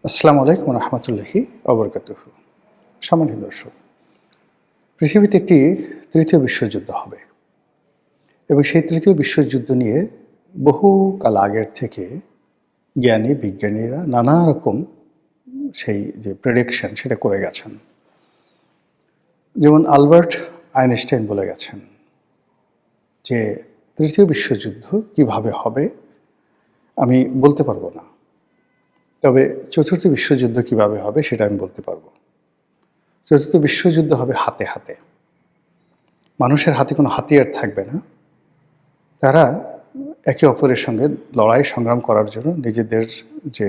আসসালামু আলাইকুম রহমতুল্লাহি অবরকাতুহু। সম্মানিত দর্শক, পৃথিবীতে একটি তৃতীয় বিশ্বযুদ্ধ হবে এবং সেই তৃতীয় বিশ্বযুদ্ধ নিয়ে বহু কাল আগের থেকে জ্ঞানী বিজ্ঞানীরা নানা রকম সেই যে প্রেডিকশন সেটা করে গেছেন। যেমন আলবার্ট আইনস্টাইন বলে গেছেন যে তৃতীয় বিশ্বযুদ্ধ কিভাবে হবে আমি বলতে পারবো না, তবে চতুর্থ বিশ্বযুদ্ধ কিভাবে হবে সেটা আমি বলতে পারবো। চতুর্থ বিশ্বযুদ্ধ হবে হাতে হাতে। মানুষের হাতে কোনো হাতিয়ার থাকবে না। তারা একে অপরের সঙ্গে লড়াই সংগ্রাম করার জন্য নিজেদের যে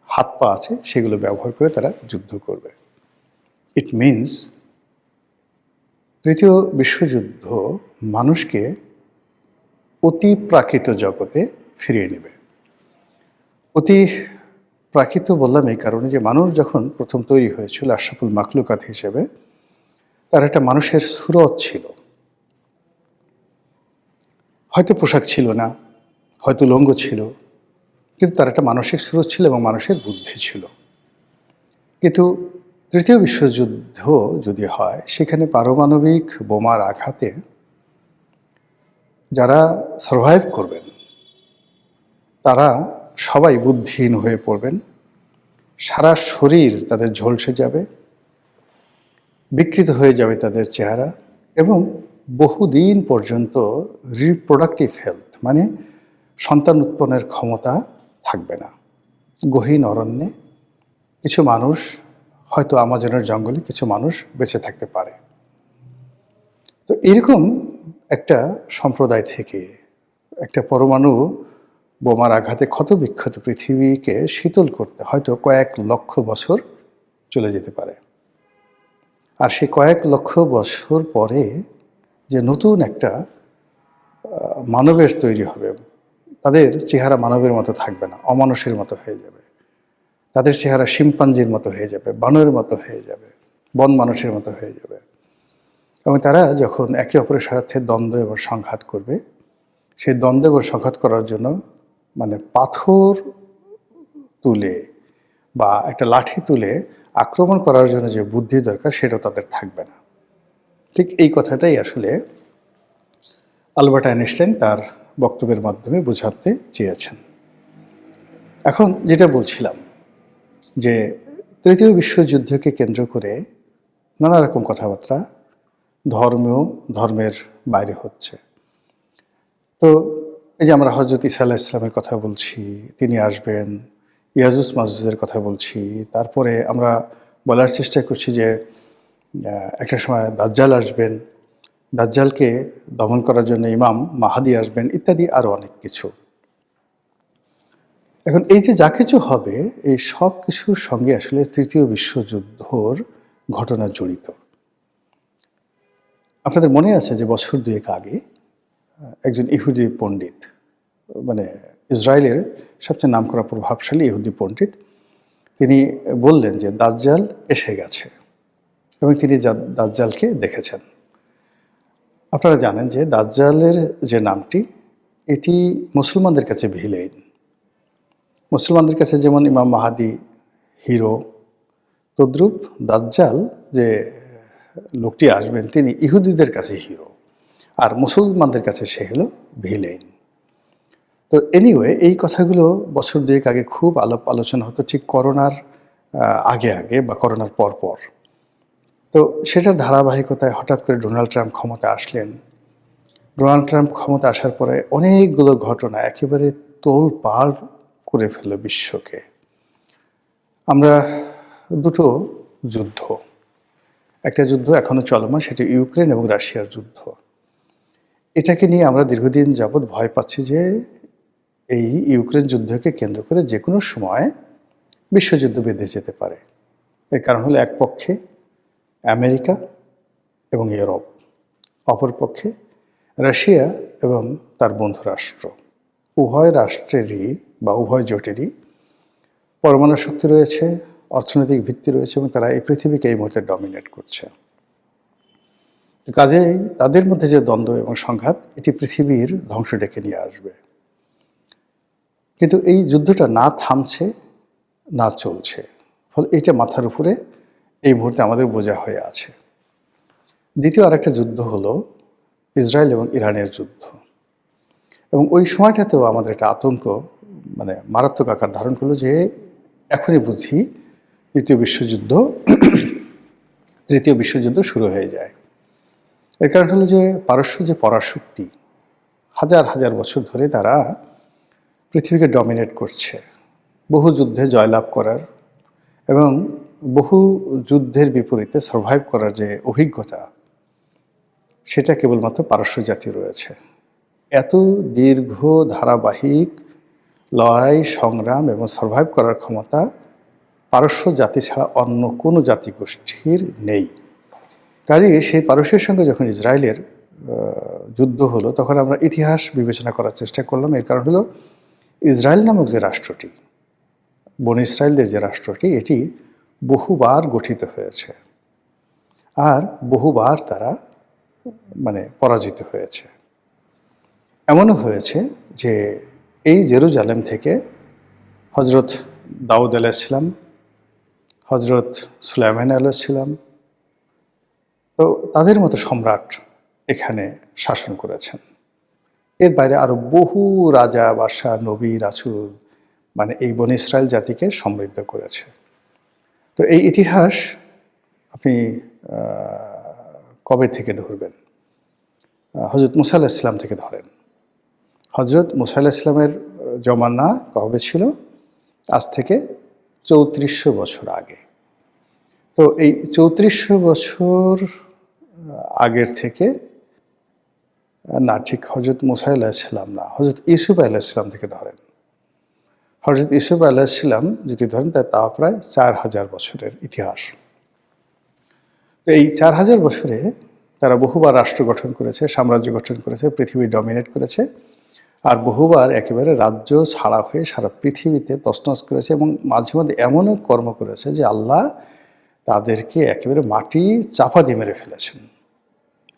হাত পা আছে সেগুলো ব্যবহার করে তারা যুদ্ধ করবে। ইট মিনস তৃতীয় বিশ্বযুদ্ধ মানুষকে অতি প্রাকৃত জগতে ফিরিয়ে নেবে। অতি প্রাকৃত বললাম এই কারণে যে মানুষ যখন প্রথম তৈরি হয়েছিল আশরাফুল মাখলুকাত হিসেবে, তার একটা মানুষের সুরত ছিল। হয়তো পোশাক ছিল না, হয়তো লঙ্গ ছিল, কিন্তু তার একটা মানসিক স্রোত ছিল এবং মানুষের বুদ্ধি ছিল। কিন্তু তৃতীয় বিশ্বযুদ্ধ যদি হয়, সেখানে পারমাণবিক বোমার আঘাতে যারা সারভাইভ করবেন তারা সবাই বুদ্ধিহীন হয়ে পড়বেন। সারা শরীর তাদের ঝলসে যাবে, বিকৃত হয়ে যাবে তাদের চেহারা, এবং বহুদিন পর্যন্ত রিপ্রোডাক্টিভ হেলথ মানে সন্তান উৎপন্নের ক্ষমতা থাকবে না। গহীন অরণ্যে কিছু মানুষ, হয়তো আমাজনের জঙ্গলে কিছু মানুষ বেঁচে থাকতে পারে। তো এরকম একটা সম্প্রদায় থেকে একটা পরমাণু বোমার আঘাতে ক্ষতবিক্ষত পৃথিবীকে শীতল করতে হয়তো কয়েক লক্ষ বছর চলে যেতে পারে। আর সেই কয়েক লক্ষ বছর পরে যে নতুন একটা মানবের তৈরি হবে, তাদের চেহারা মানবের মতো থাকবে না, অমানুষের মতো হয়ে যাবে। তাদের চেহারা শিম্পাঞ্জির মতো হয়ে যাবে, বানরের মতো হয়ে যাবে, বন মানুষের মতো হয়ে যাবে। এবং তারা যখন একে অপরের সাথে দ্বন্দ্ব এবং সংঘাত করবে, সেই দ্বন্দ্ব এবং সংঘাত করার জন্য মানে পাথর তুলে বা একটা লাঠি তুলে আক্রমণ করার জন্য যে বুদ্ধি দরকার সেটাও তাদের থাকবে না। ঠিক এই কথাটাই আসলে আলবার্ট আইনস্টাইন তার বক্তব্যের মাধ্যমে বোঝাতে চেয়েছেন। এখন যেটা বলছিলাম যে তৃতীয় বিশ্বযুদ্ধকে কেন্দ্র করে নানা রকম কথাবার্তা ধর্মের বাইরে হচ্ছে। তো এই যে আমরা হজরত ঈসা আলাইহিস সালামের কথা বলছি, তিনি আসবেন, ইয়াজুজ মাজুজের কথা বলছি, তারপরে আমরা বলার চেষ্টা করছি যে একটা সময় দাজ্জাল আসবেন, দাজ্জালকে দমন করার জন্য ইমাম মাহাদি আসবেন, ইত্যাদি আরও অনেক কিছু। এখন এই যে যা কিছু হবে, এই সব কিছুর সঙ্গে আসলে তৃতীয় বিশ্বযুদ্ধর ঘটনা জড়িত। আপনাদের মনে আছে যে বছর দুয়েক আগে একজন ইহুদি পণ্ডিত, মানে ইসরায়েলের সবচেয়ে নামকরা প্রভাবশালী ইহুদি পণ্ডিত, তিনি বললেন যে দাজ্জাল এসে গেছে এবং তিনি দাজ্জালকে দেখেছেন। আপনারা জানেন যে দাজ্জালের যে নামটি, এটি মুসলমানদের কাছে ভিলেন। মুসলমানদের কাছে যেমন ইমাম মাহাদি হিরো, তদ্রূপ দাজ্জাল যে লোকটি আসবেন তিনি ইহুদিদের কাছে হিরো, আর মুসলমানদের কাছে সে হলো ভিলেন। তো এনিওয়ে এই কথাগুলো বছর দুয়েক আগে খুব আলোচনা হতো, ঠিক করোনার আগে আগে বা করোনার পর পর। তো সেটার ধারাবাহিকতায় হঠাৎ করে ডোনাল্ড ট্রাম্প ক্ষমতা আসলেন। ডোনাল্ড ট্রাম্প ক্ষমতা আসার পরে অনেকগুলো ঘটনা একেবারে তোলপাড় করে ফেলল বিশ্বকে। আমরা দুটো যুদ্ধ, একটা যুদ্ধ এখনো চলমান, সেটি ইউক্রেন এবং রাশিয়ার যুদ্ধ। এটাকে নিয়ে আমরা দীর্ঘদিন যাবৎ ভয় পাচ্ছি যে এই ইউক্রেন যুদ্ধকে কেন্দ্র করে যে কোনো সময় বিশ্বযুদ্ধ বেঁধে যেতে পারে। এর কারণ হলো এক পক্ষে আমেরিকা এবং ইউরোপ, অপর পক্ষে রাশিয়া এবং তার বন্ধু রাষ্ট্র। উভয় রাষ্ট্রেরই বা উভয় জোটেরই পরমাণু শক্তি রয়েছে, অর্থনৈতিক ভিত্তি রয়েছে এবং তারা এই পৃথিবীকে এই মুহূর্তে ডমিনেট করছে। কাজেই তাদের মধ্যে যে দ্বন্দ্ব এবং সংঘাত, এটি পৃথিবীর ধ্বংস ডেকে নিয়ে আসবে। কিন্তু এই যুদ্ধটা না থামছে না চলছে। ফলে এটা মাথার উপরে এই মুহূর্তে আমাদের বোঝা হয়ে আছে। দ্বিতীয় আরেকটা যুদ্ধ হলো ইসরায়েল এবং ইরানের যুদ্ধ, এবং ওই সময়টাতেও আমাদের একটা আতঙ্ক মারাত্মক আকার ধারণ করলো যে এখনই বুঝি তৃতীয় বিশ্বযুদ্ধ শুরু হয়ে যায়। এর কারণ হলো যে পারস্য যে পরাশক্তি, হাজার হাজার বছর ধরে তারা পৃথিবীকে ডমিনেট করছে, বহু যুদ্ধে জয়লাভ করার এবং বহু যুদ্ধের বিপরীতে সার্ভাইভ করার যে অভিজ্ঞতা, সেটা কেবলমাত্র পারস্য জাতি রয়েছে। এত দীর্ঘ ধারাবাহিক লড়াই সংগ্রাম এবং সার্ভাইভ করার ক্ষমতা পারস্য জাতি ছাড়া অন্য কোনো জাতিগোষ্ঠীর নেই। কাজেই সেই পারস্যের সঙ্গে যখন ইসরায়েলের যুদ্ধ হলো, তখন আমরা ইতিহাস বিবেচনা করার চেষ্টা করলাম। এর কারণ হলো ইসরায়েল নামক যে রাষ্ট্রটি, বনী ইসরায়েলদের যে রাষ্ট্রটি, এটি বহুবার গঠিত হয়েছে আর বহুবার তারা পরাজিত হয়েছে। এমনও হয়েছে যে এই জেরুজালেম থেকে হজরত দাউদ আলাইহিসসালাম, হজরত সুলাইমান আলাইহিসসালাম, তো তাদের মতো সম্রাট এখানে শাসন করেছেন। এর বাইরে আরো বহু রাজা বাদশাহ নবী রাসূল এই বনী ইসরায়েল জাতিকে সমৃদ্ধ করেছে। তো এই ইতিহাস আপনি কবে থেকে ধরবেন? হজরত মুসা আলাইহিস সালাম থেকে ধরেন। হজরত মুসা আলাইহিস সালামের জমানা কবে ছিল? আজ থেকে ৩৪০০ বছর আগে। তো এই ৩৪০০ বছর আগের থেকে না, ঠিক হজরত মুসা আলাইহিস সালাম না, হজরত ইউসুফ আলাইহিস সালাম থেকে ধরেন। হজরত ইউসুফ আলাইহিস সালাম যদি ধরেন, তা প্রায় ৪০০০ বছরের ইতিহাস। তো এই ৪০০০ বছরে তারা বহুবার রাষ্ট্র গঠন করেছে, সাম্রাজ্য গঠন করেছে, পৃথিবী ডমিনেট করেছে, আর বহুবার একেবারে রাজ্য ছাড়া হয়ে সারা পৃথিবীতে তছনছ করেছে, এবং মাঝে মধ্যে এমনও কর্ম করেছে যে আল্লাহ তাদেরকে একেবারে মাটি চাপা দিয়ে মেরে ফেলেছেন,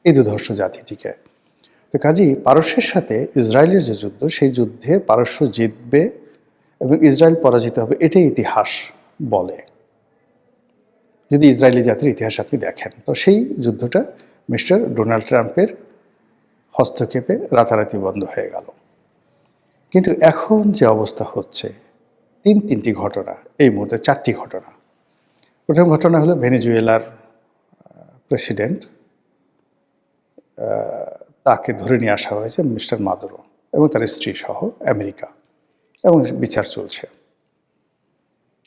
এই দুর্ধর্ষ জাতিটিকে। তো কাজেই পারস্যের সাথে ইসরায়েলের যে যুদ্ধ, সেই যুদ্ধে পারস্য জিতবে এবং ইসরায়েল পরাজিত হবে, এটাই ইতিহাস বলে। যদি ইসরায়েলি জাতির ইতিহাস আপনি দেখেন, তো সেই যুদ্ধটা মিস্টার ডোনাল্ড ট্রাম্পের হস্তক্ষেপে রাতারাতি বন্ধ হয়ে গেল। কিন্তু এখন যে অবস্থা হচ্ছে, তিনটি ঘটনা, এই মুহূর্তে 4টি ঘটনা। প্রথম ঘটনা হলো ভেনেজুয়েলার প্রেসিডেন্ট, তাকে ধরে নিয়ে আসা হয়েছে মিস্টার মাদুরো এবং তার স্ত্রী সহ আমেরিকা, এবং বিচার চলছে।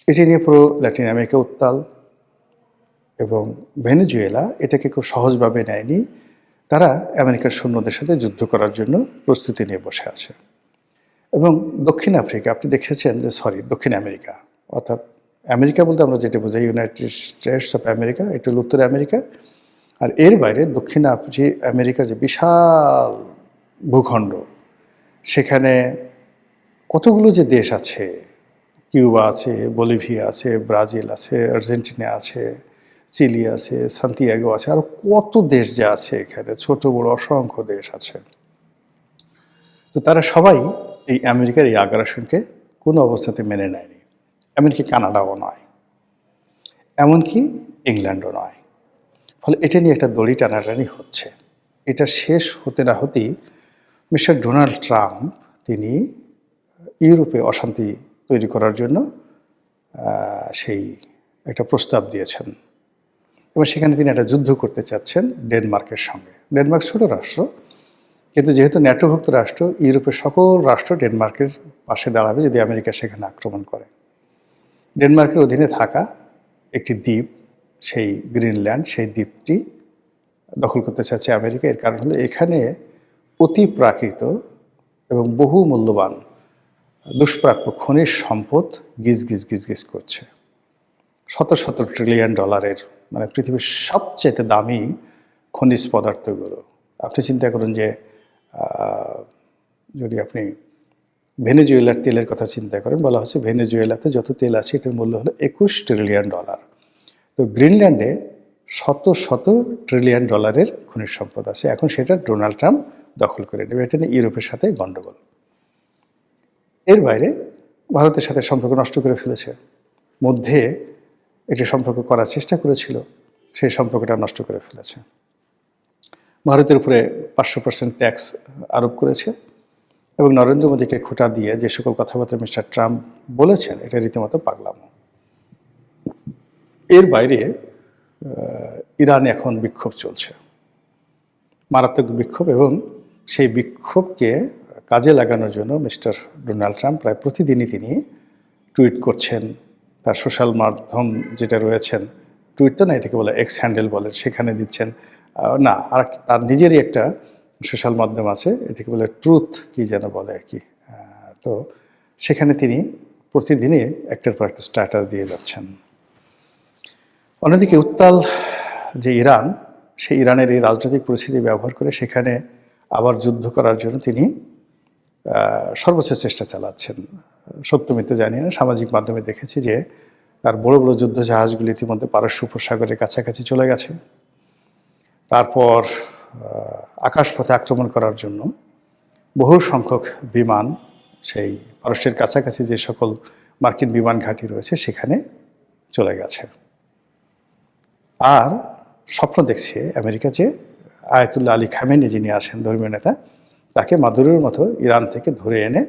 এটি নিয়ে পুরো ল্যাটিন আমেরিকা উত্তাল, এবং ভেনেজুয়েলা এটাকে খুব সহজভাবে নেয়নি। তারা আমেরিকার সৈন্যদের সাথে যুদ্ধ করার জন্য প্রস্তুতি নিয়ে বসে আছে। এবং দক্ষিণ আফ্রিকা, আপনি দেখেছেন যে দক্ষিণ আমেরিকা, অর্থাৎ আমেরিকা বলতে আমরা যেটা বোঝাই ইউনাইটেড স্টেটস অফ আমেরিকা, এটা হল উত্তর আমেরিকা, আর এর বাইরে দক্ষিণ আমেরিকার যে বিশাল ভূখণ্ড, সেখানে কতগুলো যে দেশ আছে, কিউবা আছে, বলিভিয়া আছে, ব্রাজিল আছে, আর্জেন্টিনা আছে, চিলি আছে, সান্তিয়াগো আছে, আর কত দেশ যে আছে এখানে, ছোট বড় অসংখ্য দেশ আছে। তো তারা সবাই এই আমেরিকার এই আগ্রাসনকে কোনো অবস্থাতে মেনে নেয়নি। এমনকি কানাডাও নয়, এমনকি ইংল্যান্ডও নয়। ফলে এটা নিয়ে একটা দড়ি টানাটানি হচ্ছে। এটা শেষ হতে না হতেই মিস্টার ডোনাল্ড ট্রাম্প তিনি ইউরোপে অশান্তি তৈরি করার জন্য সেই একটা প্রস্তাব দিয়েছেন, এবং সেখানে তিনি একটা যুদ্ধ করতে চাচ্ছেন ডেনমার্কের সঙ্গে। ডেনমার্ক ছোট রাষ্ট্র, কিন্তু যেহেতু ন্যাটোভুক্ত রাষ্ট্র, ইউরোপের সকল রাষ্ট্র ডেনমার্কের পাশে দাঁড়াবে যদি আমেরিকা সেখানে আক্রমণ করে। ডেনমার্কের অধীনে থাকা একটি দ্বীপ, সেই গ্রিনল্যান্ড, সেই দ্বীপটি দখল করতে চাচ্ছে আমেরিকা। এর কারণ হলো এখানে অতি প্রাকৃত এবং বহু মূল্যবান দুষ্প্রাপ্য খনিজ সম্পদ গিজ গিজ করছে। শত শত ট্রিলিয়ন ডলারের, পৃথিবীর সবচেয়ে দামি খনিজ পদার্থগুলো। আপনি চিন্তা করুন যে যদি আপনি ভেনেজুয়েলার তেলের কথা চিন্তা করেন, বলা হচ্ছে ভেনেজুয়েলাতে যত তেল আছে এটার মূল্য হলো 21 ট্রিলিয়ন ডলার। তো গ্রিনল্যান্ডে শত শত ট্রিলিয়ন ডলারের খনিজ সম্পদ আছে। এখন সেটা ডোনাল্ড ট্রাম্প দখল করে নেবে। এটা নিয়ে ইউরোপের সাথে গণ্ডগোল। এর বাইরে ভারতের সাথে সম্পর্ক নষ্ট করে ফেলেছে। মধ্যে একটি সম্পর্ক করার চেষ্টা করেছিল, সেই সম্পর্কটা নষ্ট করে ফেলেছে। ভারতের উপরে 500% ট্যাক্স আরোপ করেছে এবং নরেন্দ্র মোদীকে খোঁটা দিয়ে যে সকল কথাবার্তা মিস্টার ট্রাম্প বলেছেন, এটা রীতিমতো পাগলামো। এর বাইরে ইরানে এখন বিক্ষোভ চলছে, মারাত্মক বিক্ষোভ, এবং সেই বিক্ষোভকে কাজে লাগানোর জন্য মিস্টার ডোনাল্ড ট্রাম্প প্রায় প্রতিদিনই তিনি টুইট করছেন। তার সোশ্যাল মাধ্যম যেটা রয়েছেন, টুইট তো না, এটাকে বলে এক্স হ্যান্ডেল বলে, সেখানে দিচ্ছেন না, আর তার নিজেরই একটা সোশ্যাল মাধ্যম আছে, এটাকে বলে ট্রুথ কি যেন বলে আর কি। তো সেখানে তিনি প্রতিদিনই একটার পর একটা স্ট্যাটাস দিয়ে যাচ্ছেন। অন্যদিকে উত্তাল যে ইরান, সেই ইরানের এই রাজনৈতিক পরিস্থিতি ব্যবহার করে সেখানে আবার যুদ্ধ করার জন্য তিনি সর্বোচ্চ চেষ্টা চালাচ্ছেন। সত্য মিথ্যে জানি না, সামাজিক মাধ্যমে দেখেছি যে তার বড় বড় যুদ্ধ জাহাজগুলি ইতিমধ্যে পারস্য উপসাগরের কাছাকাছি চলে গেছে। তারপর আকাশপথে আক্রমণ করার জন্য বহু সংখ্যক বিমান সেই পারস্যের কাছাকাছি যে সকল মার্কিন বিমান ঘাঁটি রয়েছে সেখানে চলে গেছে। আর স্বপ্ন দেখছে আমেরিকা যে আয়াতুল্লাহ আলী খামেনি যিনি আছেন ধর্মীয় নেতা, তাকে মাদুরের মতো ইরান থেকে ধরে এনে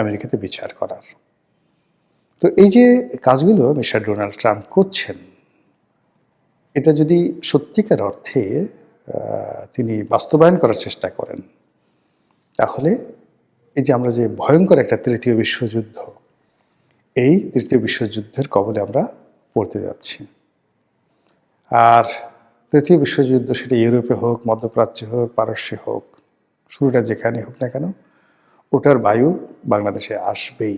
আমেরিকাতে বিচার করার। তো এই যে কাজগুলো মিস্টার ডোনাল্ড ট্রাম্প করছেন, এটা যদি সত্যিকার অর্থে তিনি বাস্তবায়ন করার চেষ্টা করেন, তাহলে এই যে আমরা যে ভয়ঙ্কর একটা তৃতীয় বিশ্বযুদ্ধ, এই তৃতীয় বিশ্বযুদ্ধের কবলে আমরা পড়তে যাচ্ছি। আর তৃতীয় বিশ্বযুদ্ধ সেটা ইউরোপে হোক, মধ্যপ্রাচ্যে হোক, পারস্যে হোক, শুরুটা যেখানে হোক না কেন, ওটার বায়ু বাংলাদেশে আসবেই।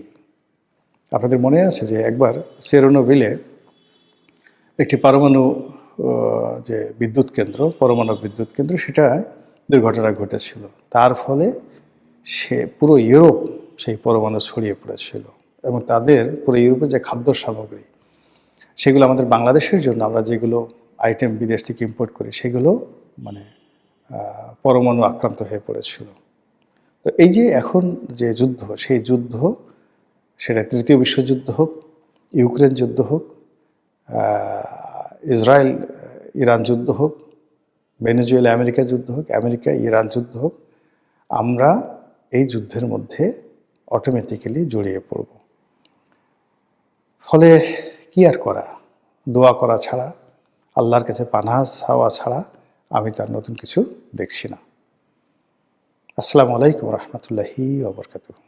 আপনাদের মনে আছে যে একবার চেরনোবিলে একটি পরমাণু যে বিদ্যুৎ কেন্দ্র, পরমাণু বিদ্যুৎ কেন্দ্র, সেটা দুর্ঘটনা ঘটেছিল। তার ফলে সে পুরো ইউরোপ সেই পরমাণু ছড়িয়ে পড়েছিল, এবং তাদের পুরো ইউরোপের যে খাদ্য সামগ্রী, সেগুলো আমাদের বাংলাদেশের জন্য আমরা যেগুলো আইটেম বিদেশ থেকে ইম্পোর্ট করি, সেগুলো মানে পরমাণু আক্রান্ত হয়ে পড়েছিল। তো এই যে এখন যে যুদ্ধ, সেই যুদ্ধ, সেটা তৃতীয় বিশ্বযুদ্ধ হোক, ইউক্রেন যুদ্ধ হোক, ইসরায়েল ইরান যুদ্ধ হোক, ভেনেজুয়েলা আমেরিকা যুদ্ধ হোক, আমেরিকা ইরান যুদ্ধ হোক, আমরা এই যুদ্ধের মধ্যে অটোমেটিক্যালি জড়িয়ে পড়ব। ফলে কি আর করা, দোয়া করা ছাড়া, আল্লাহর কাছে পানাহ চাওয়া ছাড়া আমি তার নতুন কিছু দেখছি না। আসসালামু আলাইকুম রহমতুল্লাহি ওয়া বারাকাতুহু।